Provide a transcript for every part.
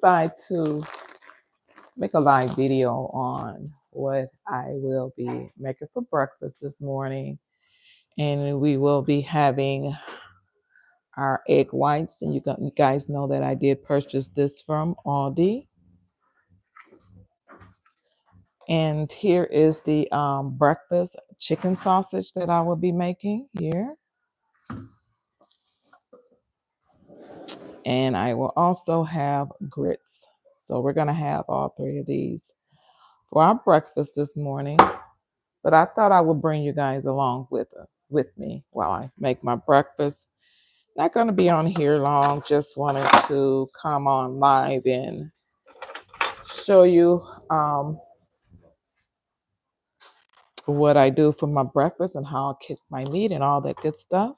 decide to make a live video on what I will be making for breakfast this morning. And we will be having our egg whites. And you guys know that I did purchase this from Aldi. And here is the breakfast chicken sausage that I will be making here. And I will also have grits. So we're going to have all three of these for our breakfast this morning. But I thought I would bring you guys along with me while I make my breakfast. Not going to be on here long. Just wanted to come on live and show you what I do for my breakfast and how I cook my meat and all that good stuff.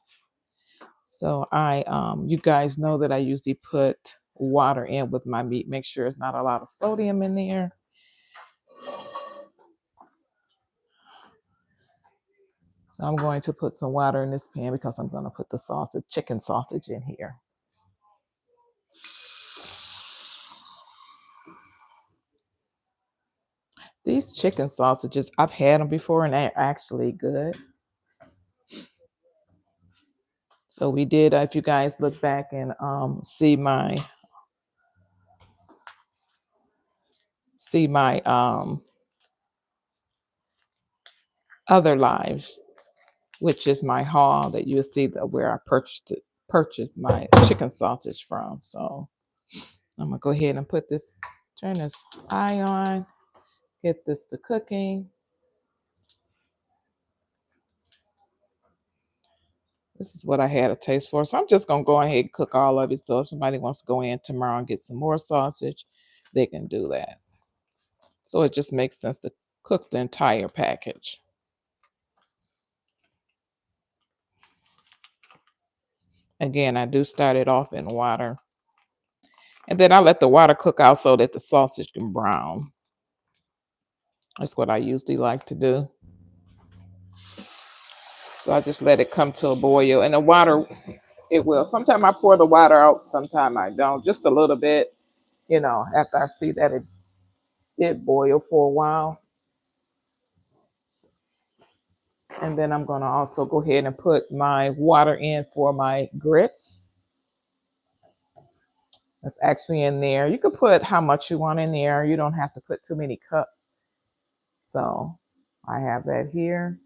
So you guys know that I usually put water in with my meat. Make sure it's not a lot of sodium in there. So I'm going to put some water in this pan because I'm going to put the chicken sausage in here. These chicken sausages, I've had them before and they're actually good. So we did, if you guys look back and see my other lives, which is my haul that you'll see where I purchased my chicken sausage from. So I'm gonna go ahead and turn this eye on, get this to cooking. This is what I had a taste for. So I'm just gonna go ahead and cook all of it. So if somebody wants to go in tomorrow and get some more sausage, they can do that. So it just makes sense to cook the entire package. Again, I do start it off in water. And then I let the water cook out so that the sausage can brown. That's what I usually like to do. So I just let it come to a boil. And the water, it will. Sometimes I pour the water out, sometimes I don't. Just a little bit, after I see that it did boil for a while. And then I'm going to also go ahead and put my water in for my grits. That's actually in there. You can put how much you want in there. You don't have to put too many cups. So I have that here.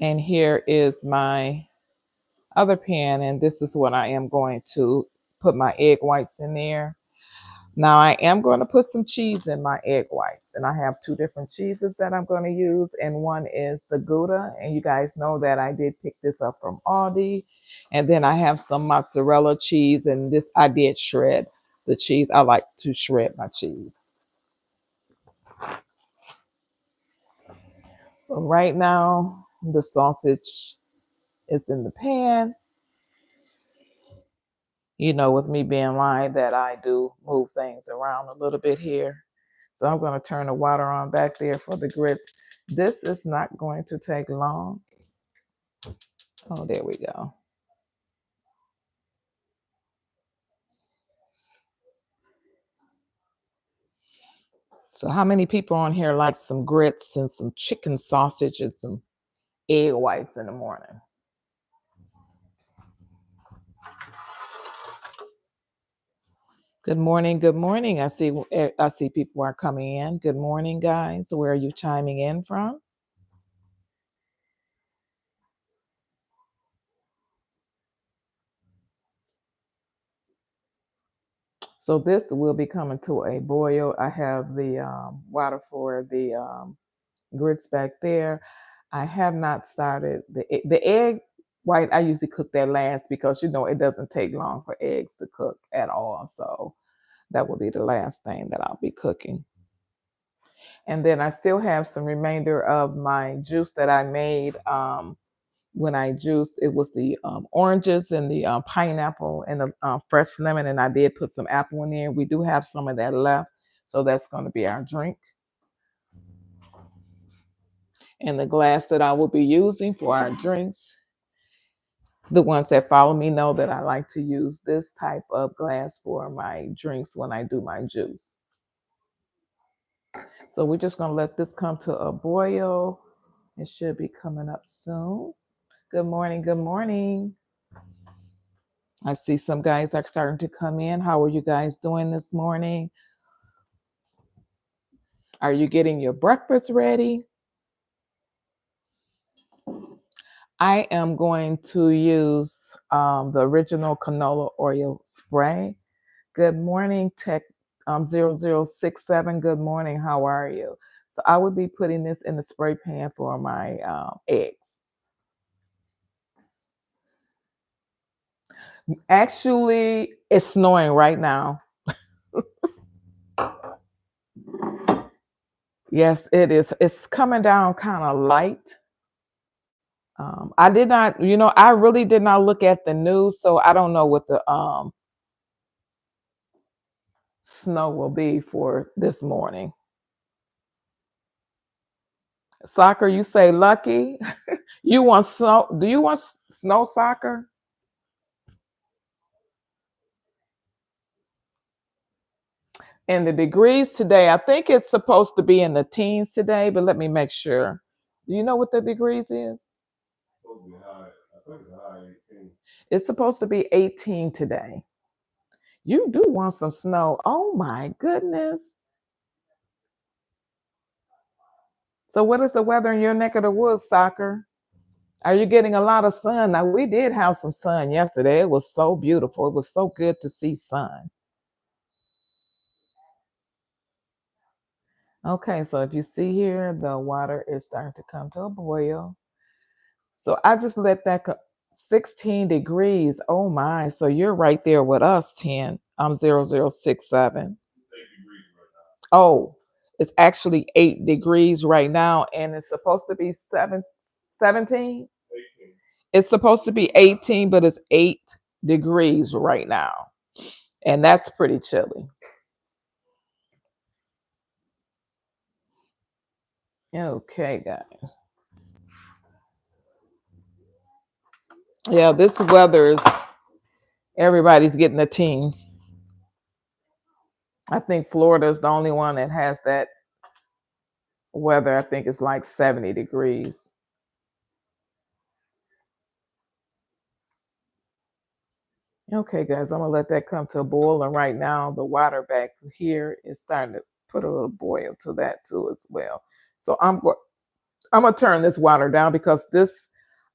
And here is my other pan. And this is what I am going to put my egg whites in there. Now I am going to put some cheese in my egg whites, and I have two different cheeses that I'm going to use, and one is the Gouda, and you guys know that I did pick this up from Aldi, and then I have some mozzarella cheese, and this I did shred the cheese. I like to shred my cheese. So right now the sausage is in the pan. With me being live, that I do move things around a little bit here. So I'm going to turn the water on back there for the grits. This is not going to take long. Oh, there we go. So how many people on here like some grits and some chicken sausage and some egg whites in the morning? Good morning. Good morning. I see people are coming in. Good morning, guys. Where are you chiming in from? So this will be coming to a boil. I have the water for the grits back there. I have not started the egg white. I usually cook that last because it doesn't take long for eggs to cook at all. So that will be the last thing that I'll be cooking. And then I still have some remainder of my juice that I made when I juiced. It was the oranges and the pineapple and the fresh lemon, and I did put some apple in there. We do have some of that left, so that's going to be our drink. And the glass that I will be using for our drinks The ones that follow me know that I like to use this type of glass for my drinks when I do my juice. So we're just going to let this come to a boil. It should be coming up soon. Good morning. Good morning. I see some guys are starting to come in. How are you guys doing this morning? Are you getting your breakfast ready? I am going to use the original canola oil spray. Good morning, Tech 0067. Good morning. How are you? So I would be putting this in the spray pan for my eggs. Actually, it's snowing right now. Yes, it is. It's coming down kind of light. I did not, I really did not look at the news, so I don't know what the snow will be for this morning. Soccer, you say lucky. You want snow? Do you want snow soccer? And the degrees today, I think it's supposed to be in the teens today, but let me make sure. Do you know what the degrees is? It's supposed to be 18 today. You do want some snow. Oh my goodness. So what is the weather in your neck of the woods, soccer? Are you getting a lot of sun? Now we did have some sun yesterday. It was so beautiful. It was so good to see sun. Okay, so if you see here, the water is starting to come to a boil. So I just let that 16 degrees. Oh my. So you're right there with us, 10. 0067. Oh, it's actually 8 degrees right now, and it's supposed to be 17. It's supposed to be 18, but it's 8 degrees right now. And that's pretty chilly. Okay, guys. Yeah, this weather is everybody's getting the teens. I think Florida is the only one that has that weather. I think it's like 70 degrees. Okay, guys, I'm gonna let that come to a boil. And right now, the water back here is starting to put a little boil to that too as well. So I'm gonna turn this water down because this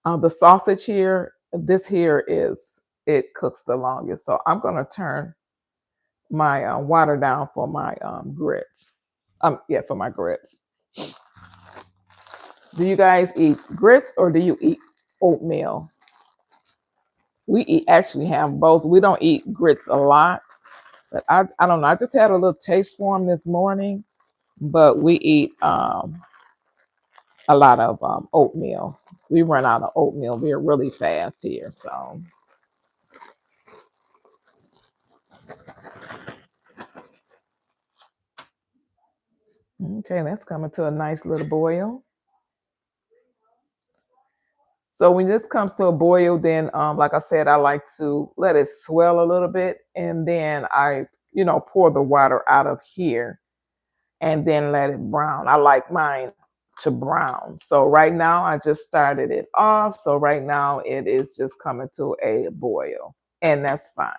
the sausage here, this here is it cooks the longest. So I'm gonna turn my water down for my grits. Yeah, for my grits. Do you guys eat grits or do you eat oatmeal? We actually have both. We don't eat grits a lot, but I don't know. I just had a little taste for them this morning, but we eat a lot of oatmeal. We run out of oatmeal. We're really fast here, so. Okay, that's coming to a nice little boil. So when this comes to a boil, then like I said, I like to let it swell a little bit, and then I, pour the water out of here, and then let it brown. I like mine to brown. So right now I just started it off. So right now it is just coming to a boil, and that's fine.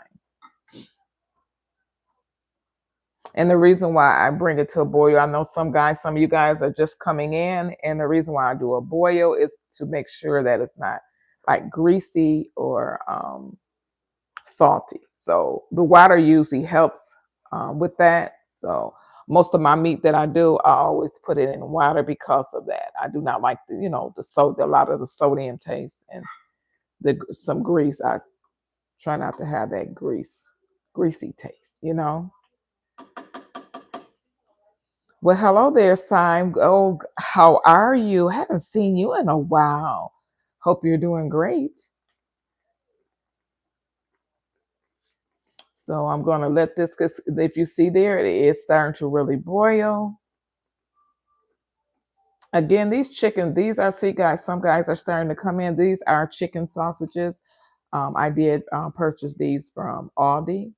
And the reason why I bring it to a boil, I know some of you guys are just coming in, and the reason why I do a boil is to make sure that it's not like greasy or salty. So the water usually helps with that. So most of my meat that I do, I always put it in water because of that. I do not like a lot of the sodium taste and some grease. I try not to have that greasy taste. Well, hello there, Simon. Oh, how are you? Haven't seen you in a while. Hope you're doing great. So I'm going to let this, because if you see there, it is starting to really boil. Again, these are, see guys, some guys are starting to come in. These are chicken sausages. I did purchase these from Aldi.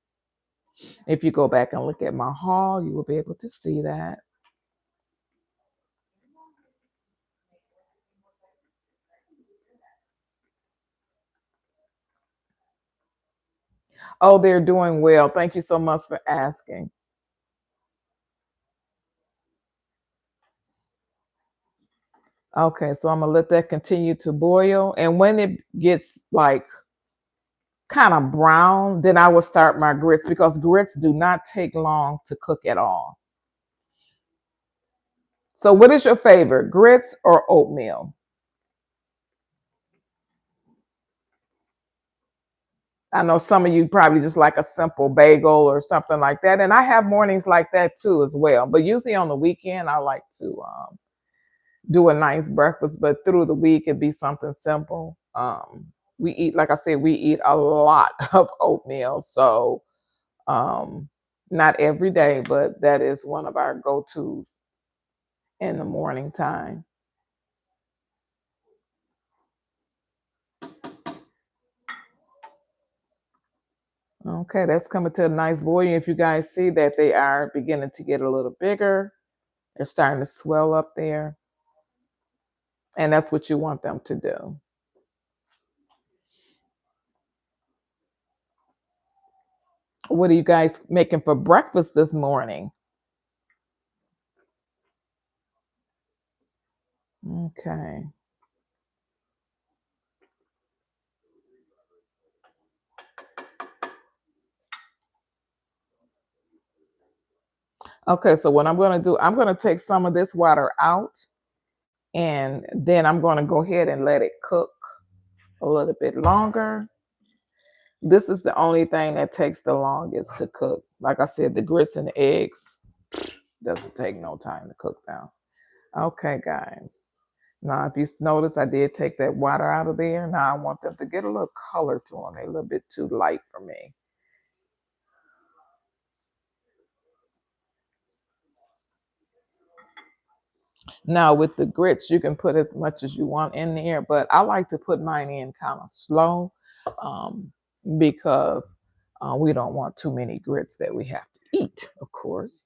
If you go back and look at my haul, you will be able to see that. Oh, they're doing well. Thank you so much for asking. Okay, so I'm gonna let that continue to boil. And when it gets like kind of brown, then I will start my grits because grits do not take long to cook at all. So, what is your favorite, grits or oatmeal? I know some of you probably just like a simple bagel or something like that. And I have mornings like that too, as well. But usually on the weekend, I like to do a nice breakfast. But through the week, it'd be something simple. We eat, like I said, we eat a lot of oatmeal. So, um, not every day, but that is one of our go tos in the morning time. Okay, that's coming to a nice boil. If you guys see that they are beginning to get a little bigger, they're starting to swell up there. And that's what you want them to do. What are you guys making for breakfast this morning? Okay. Okay, so what I'm going to do, I'm going to take some of this water out and then I'm going to go ahead and let it cook a little bit longer. This is the only thing that takes the longest to cook. Like I said, the grits and the eggs doesn't take no time to cook now. Okay, guys. Now, if you notice, I did take that water out of there. Now I want them to get a little color to them. They're a little bit too light for me. Now with the grits, you can put as much as you want in there, but I like to put mine in kind of slow um, because we don't want too many grits that we have to eat, of course.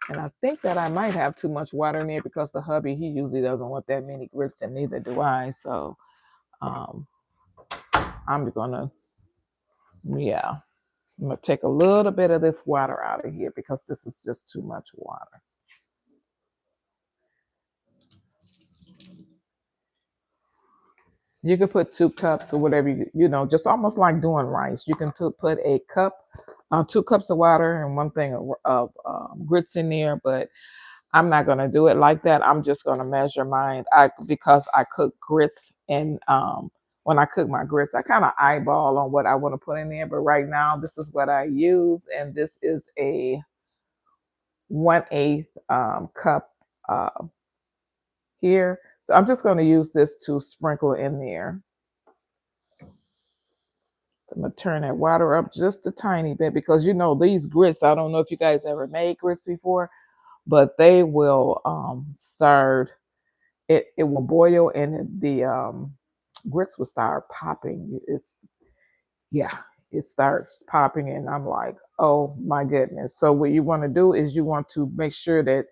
And I think that I might have too much water in there because the hubby, he usually doesn't want that many grits, and neither do I. So um, I'm gonna, yeah, I'm gonna take a little bit of this water out of here because this is just too much water. You can put 2 cups or whatever you know, just almost like doing rice. You can put a cup, 2 cups of water and one thing of grits in there. But I'm not gonna do it like that. I'm just gonna measure mine. I because I cook grits and when I cook my grits, I kind of eyeball on what I want to put in there. But right now, this is what I use, and this is a 1/8 cup uh, here. So I'm just going to use this to sprinkle in there. I'm gonna turn that water up just a tiny bit because you know these grits. I don't know if you guys ever made grits before, but they will start. It will boil and the grits will start popping. It's yeah, it starts popping, and I'm like, oh my goodness. So what you want to do is you want to make sure that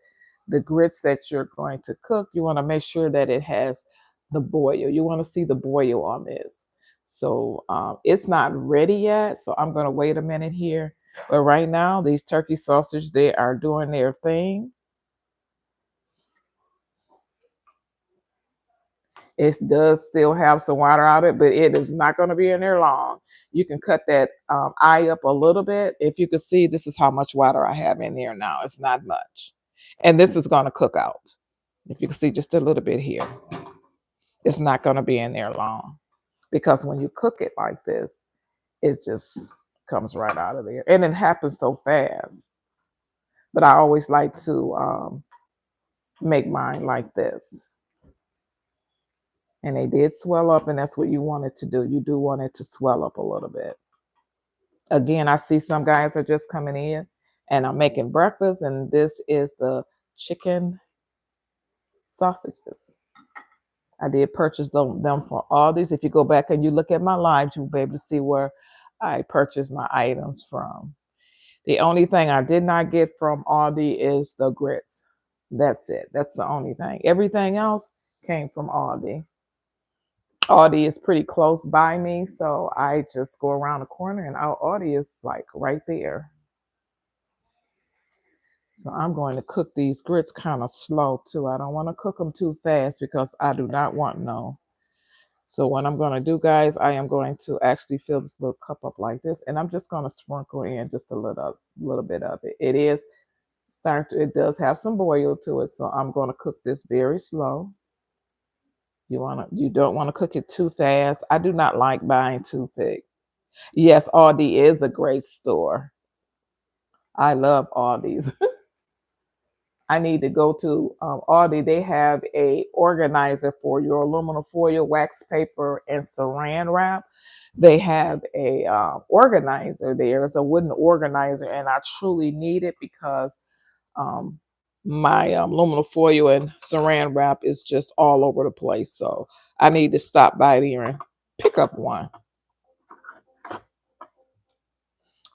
the grits that you're going to cook, you want to make sure that it has the boil. You want to see the boil on this. So it's not ready yet. So I'm going to wait a minute here. But right now, these turkey sausage, they are doing their thing. It does still have some water out of it, but it is not going to be in there long. You can cut that eye up a little bit. If you can see, this is how much water I have in there now. It's not much. And this is going to cook out. If you can see just a little bit here, it's not going to be in there long because when you cook it like this, it just comes right out of there. And it happens so fast. But I always like to make mine like this. And they did swell up, and that's what you want it to do. You do want it to swell up a little bit. Again, I see some guys are just coming in, and I'm making breakfast, and this is the chicken sausages. I did purchase them for Aldi's. If you go back and you look at my lives, you'll be able to see where I purchased my items from. The only thing I did not get from Aldi is the grits. That's it. That's the only thing. Everything else came from Aldi. Aldi is pretty close by me, so I just go around the corner and our Aldi is like right there. So I'm going to cook these grits kind of slow too. I don't want to cook them too fast because I do not want no. So what I'm going to do, guys, I am going to actually fill this little cup up like this, and I'm just going to sprinkle in just a little bit of it. It does have some boil to it, so I'm going to cook this very slow. You don't want to cook it too fast. I do not like buying too thick. Yes, Aldi is a great store. I love Aldi's. I need to go to Aldi. They have a organizer for your aluminum foil, wax paper, and saran wrap. They have a organizer there. It's a wooden organizer, and I truly need it because um, my aluminum foil and saran wrap is just all over the place. So I need to stop by there and pick up one.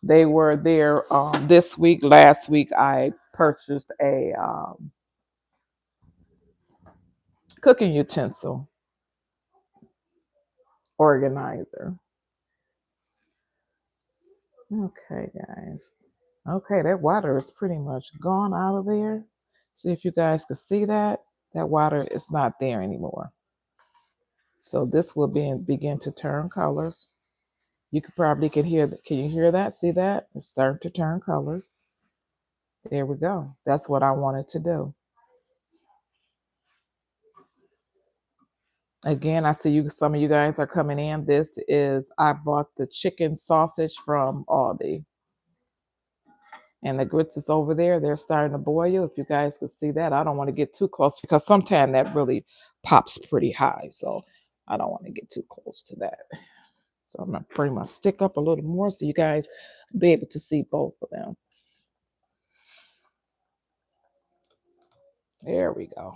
They were there this week. Last week, I purchased a cooking utensil organizer. Okay, guys. Okay, that water is pretty much gone out of there. See if you guys can see that. That water is not there anymore. So this will begin to turn colors. You can hear that. Can you hear that? See that? It's starting to turn colors. There we go. That's what I wanted to do. Again, I see you. Some of you guys are coming in. I bought the chicken sausage from Aldi. And the grits is over there. They're starting to boil. If you guys can see that, I don't want to get too close because sometimes that really pops pretty high. So I don't want to get too close to that. So I'm going to bring my stick up a little more so you guys be able to see both of them. There we go.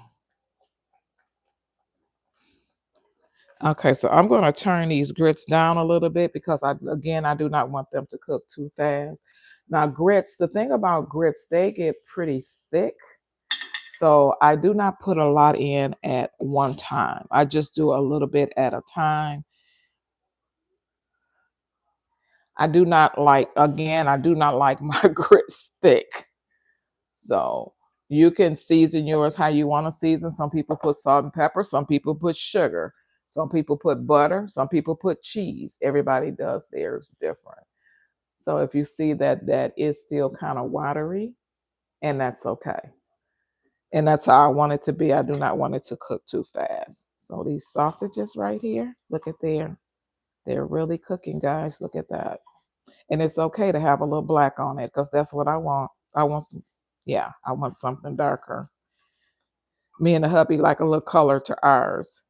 Okay, so I'm going to turn these grits down a little bit because I do not want them to cook too fast. Now grits, the thing about grits, they get pretty thick. So I do not put a lot in at one time. I just do a little bit at a time. I do not like my grits thick. So you can season yours how you want to season. Some people put salt and pepper. Some people put sugar. Some people put butter. Some people put cheese. Everybody does theirs different. So if you see that is still kind of watery, and that's okay. And that's how I want it to be. I do not want it to cook too fast. So these sausages right here, look at there. They're really cooking, guys. Look at that. And it's okay to have a little black on it because that's what I want. I want I want something darker. Me and the hubby like a little color to ours.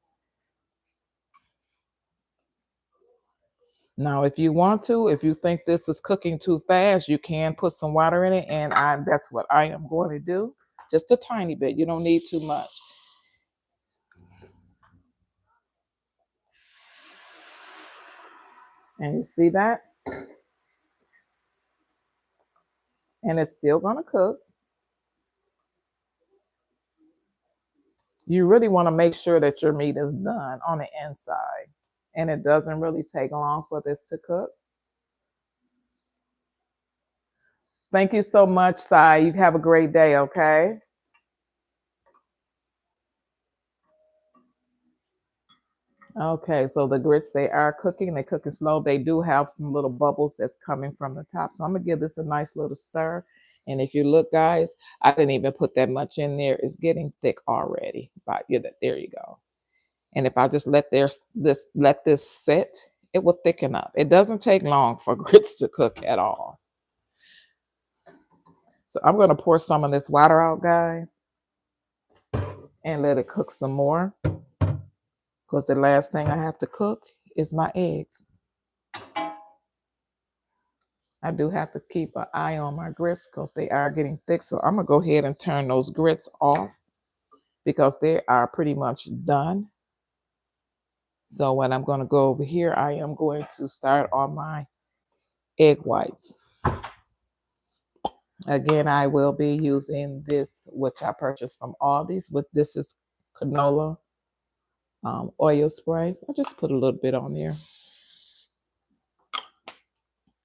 Now, if you think this is cooking too fast, you can put some water in it, and that's what I am going to do. Just a tiny bit. You don't need too much. And you see that? And it's still going to cook. You really want to make sure that your meat is done on the inside. And it doesn't really take long for this to cook. Thank you so much, Sai. You have a great day, okay? Okay, so the grits, they are cooking. They're cooking slow. They do have some little bubbles that's coming from the top. So I'm going to give this a nice little stir. And if you look, guys, I didn't even put that much in there. It's getting thick already. But there you go. And if I just let this sit, it will thicken up. It doesn't take long for grits to cook at all. So I'm going to pour some of this water out, guys, and let it cook some more. Because the last thing I have to cook is my eggs. I do have to keep an eye on my grits because they are getting thick. So I'm going to go ahead and turn those grits off because they are pretty much done. So when I'm going to go over here, I am going to start on my egg whites. Again, I will be using this, which I purchased from Aldi's. This is canola oil spray. I just put a little bit on there.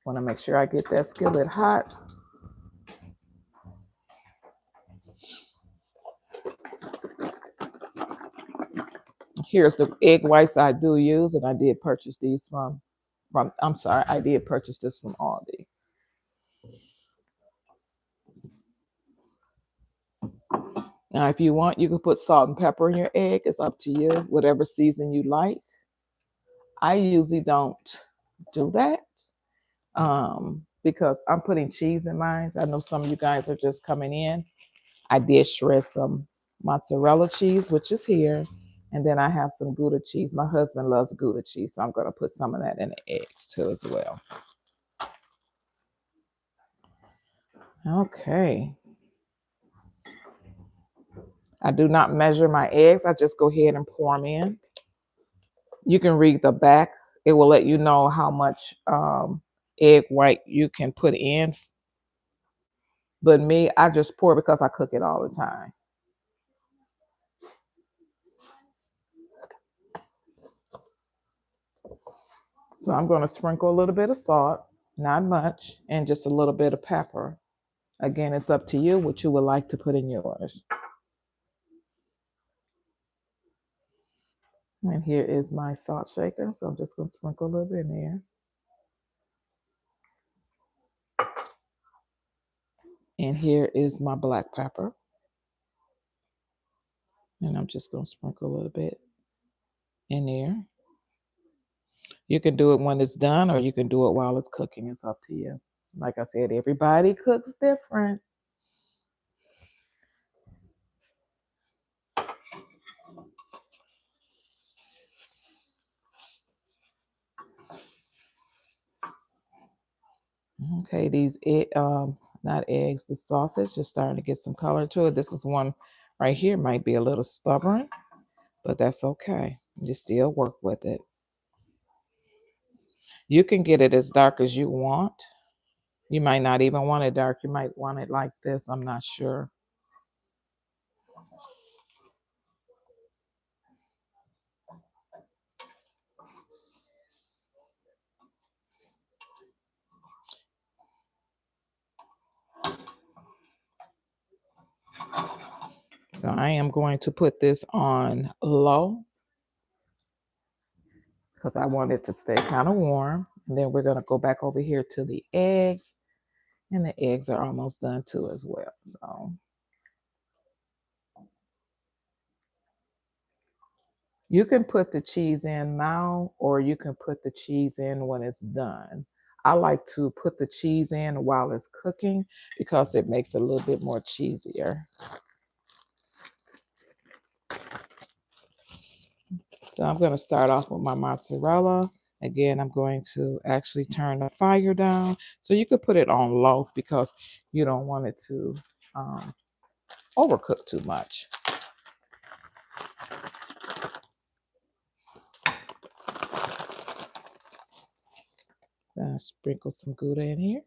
Want to make sure I get that skillet hot. Here's the egg whites I do use, and I did purchase these I did purchase this from Aldi. Now, if you want, you can put salt and pepper in your egg. It's up to you, whatever season you like. I usually don't do that because I'm putting cheese in mine. I know some of you guys are just coming in. I did shred some mozzarella cheese, which is here. And then I have some Gouda cheese. My husband loves Gouda cheese, so I'm going to put some of that in the eggs too as well. Okay. I do not measure my eggs. I just go ahead and pour them in. You can read the back. It will let you know how much egg white you can put in. But me, I just pour because I cook it all the time. So I'm going to sprinkle a little bit of salt, not much, and just a little bit of pepper. Again, it's up to you what you would like to put in yours. And here is my salt shaker. So I'm just going to sprinkle a little bit in there. And here is my black pepper. And I'm just going to sprinkle a little bit in there. You can do it when it's done, or you can do it while it's cooking. It's up to you. Like I said, everybody cooks different. Okay, these not eggs, the sausage is starting to get some color to it. This is one right here, might be a little stubborn, but that's okay. You still work with it. You can get it as dark as you want. You might not even want it dark. You might want it like this. I'm not sure. So I am going to put this on low because I want it to stay kind of warm. And then we're going to go back over here to the eggs. And the eggs are almost done too as well. So you can put the cheese in now, or you can put the cheese in when it's done. I like to put the cheese in while it's cooking because it makes it a little bit more cheesier. So I'm going to start off with my mozzarella. Again, I'm going to actually turn the fire down. So you could put it on low because you don't want it to overcook too much. Sprinkle some Gouda in here.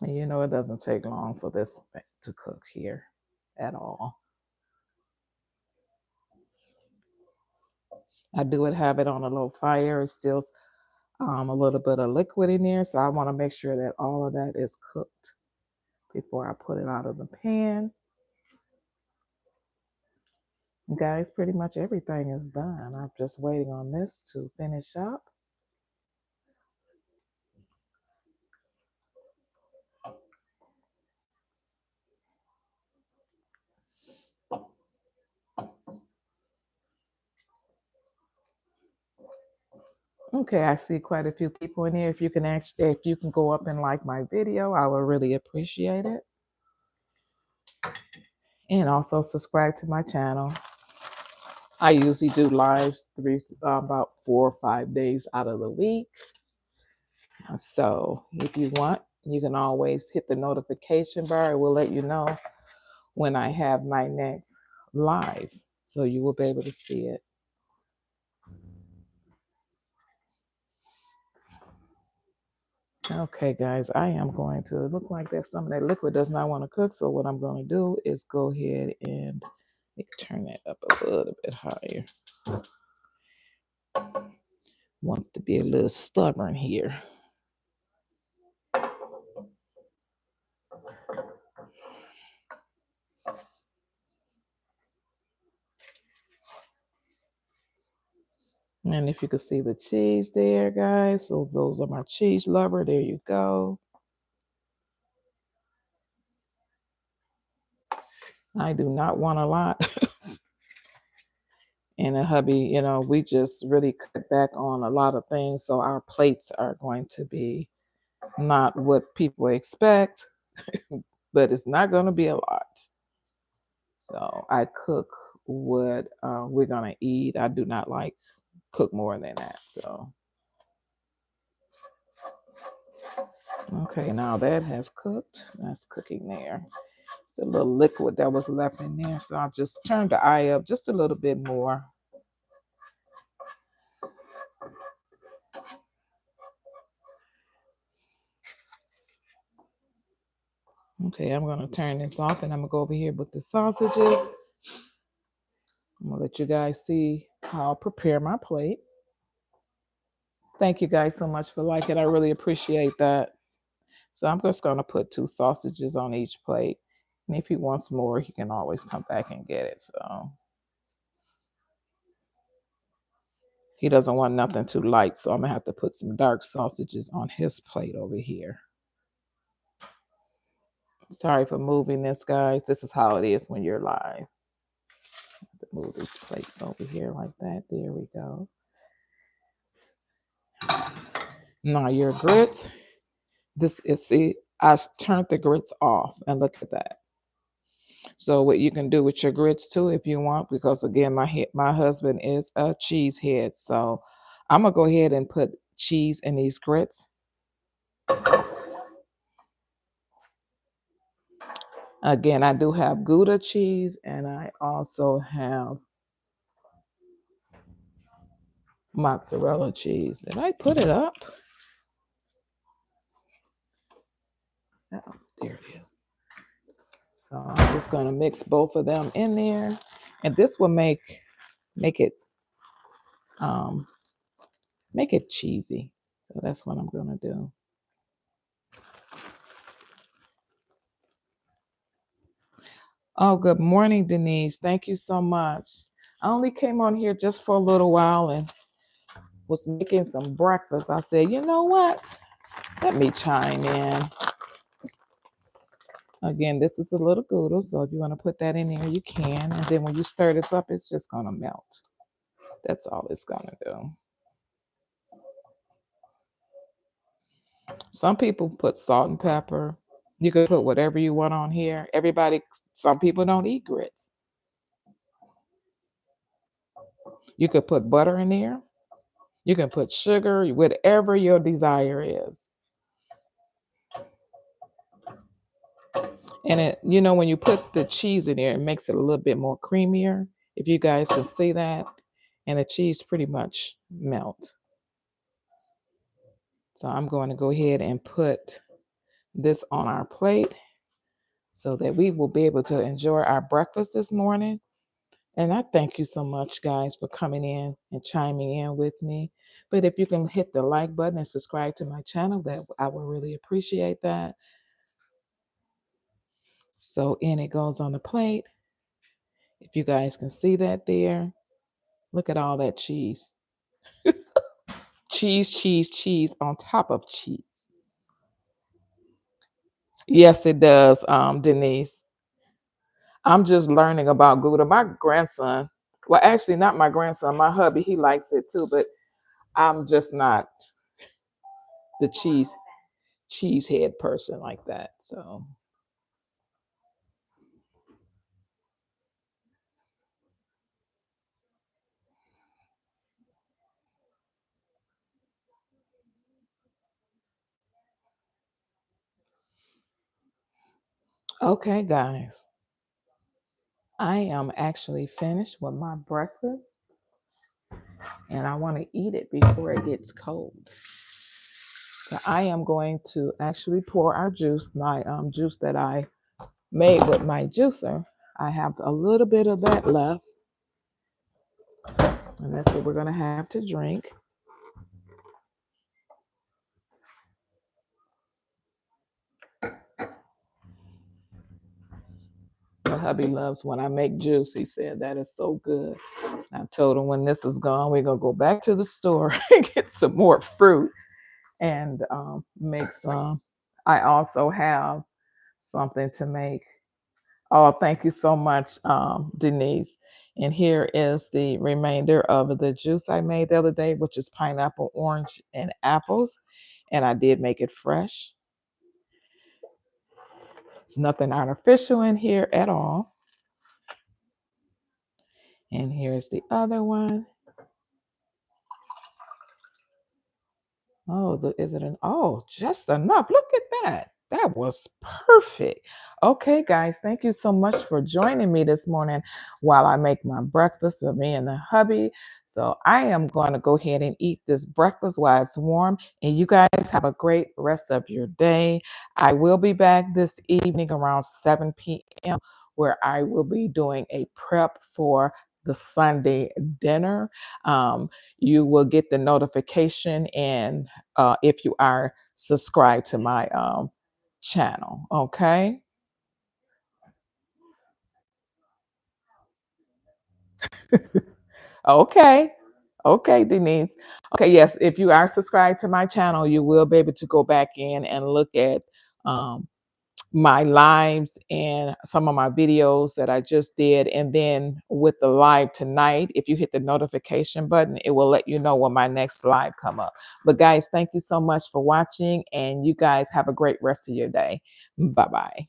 And you know, it doesn't take long for this to cook here at all. I do have it on a low fire. It's still a little bit of liquid in there. So I want to make sure that all of that is cooked before I put it out of the pan. Guys, pretty much everything is done. I'm just waiting on this to finish up. Okay, I see quite a few people in here. If you can go up and like my video, I would really appreciate it. And also subscribe to my channel. I usually do lives about 4 or 5 days out of the week. So if you want, You can always hit the notification bar. It will let you know when I have my next live. So you will be able to see it. Okay, guys, I am going to look like that. Some of that liquid does not want to cook. So what I'm going to do is go ahead and turn it up a little bit higher. Wants to be a little stubborn here. And if you can see the cheese there, guys, so those are my cheese lover. There you go. I do not want a lot. And a hubby, we just really cut back on a lot of things. So our plates are going to be not what people expect, but it's not going to be a lot. So I cook what we're going to eat. I do not like cook more than that. So, okay, now that has cooked. That's cooking there. It's a little liquid that was left in there. So I'll just turn the eye up just a little bit more. Okay, I'm going to turn this off and I'm going to go over here with the sausages. I'm going to let you guys see how I prepare my plate. Thank you guys so much for liking. I really appreciate that. So I'm just going to put 2 sausages on each plate. And if he wants more, he can always come back and get it. So he doesn't want nothing too light. So I'm going to have to put some dark sausages on his plate over here. Sorry for moving this, guys. This is how it is when you're live. Move these plates over here like that. There we go. Now your grits. This is, see, I turned the grits off and look at that. So what you can do with your grits too, if you want, because again, my husband is a cheese head. So I'm gonna go ahead and put cheese in these grits. Again, I do have Gouda cheese and I also have mozzarella cheese. Did I put it up? Oh, there it is. So I'm just gonna mix both of them in there, and this will make it make it cheesy. So that's what I'm gonna do. Oh, good morning, Denise. Thank you so much. I only came on here just for a little while and was making some breakfast. I said, you know what? Let me chime in. Again, this is a little Gouda, so if you want to put that in there, you can. And then when you stir this up, it's just gonna melt. That's all it's gonna do. Some people put salt and pepper. You can put whatever you want on here. Some people don't eat grits. You could put butter in there. You can put sugar, whatever your desire is. And when you put the cheese in there, it makes it a little bit more creamier. If you guys can see that. And the cheese pretty much melt. So I'm going to go ahead and put this on our plate so that we will be able to enjoy our breakfast this morning. And I thank you so much, guys, for coming in and chiming in with me. But if you can hit the like button and subscribe to my channel, that I would really appreciate that. So in it goes on the plate. If you guys can see that there, look at all that cheese. Cheese, cheese, cheese on top of cheese. Yes, it does, Denise. I'm just learning about Gouda. My grandson, well, actually, not my grandson, my hubby, he likes it too, but I'm just not the cheese head person like that. So Okay, guys, I am actually finished with my breakfast and I want to eat it before it gets cold. So I am going to actually pour our juice, my juice that I made with my juicer. I have a little bit of that left, and that's what we're going to have to drink. My hubby loves when I make juice. He said that is so good. I told him when this is gone, we're gonna go back to the store and get some more fruit and make some. I also have something to make. Oh, thank you so much, Denise. And here is the remainder of the juice I made the other day, which is pineapple, orange, and apples. And I did make it fresh. It's nothing artificial in here at all. And here's the other one. Oh, is it an oh, just enough. Look at that. That was perfect. Okay, guys, thank you so much for joining me this morning while I make my breakfast with me and the hubby. So I am going to go ahead and eat this breakfast while it's warm. And you guys have a great rest of your day. I will be back this evening around 7 p.m. where I will be doing a prep for the Sunday dinner. You will get the notification and if you are subscribed to my channel. Okay. Okay. Okay, Denise. Okay, yes. If you are subscribed to my channel, you will be able to go back in and look at um, my lives and some of my videos that I just did. And then with the live tonight, if you hit the notification button, it will let you know when my next live come up. But guys, thank you so much for watching and you guys have a great rest of your day. Bye-bye.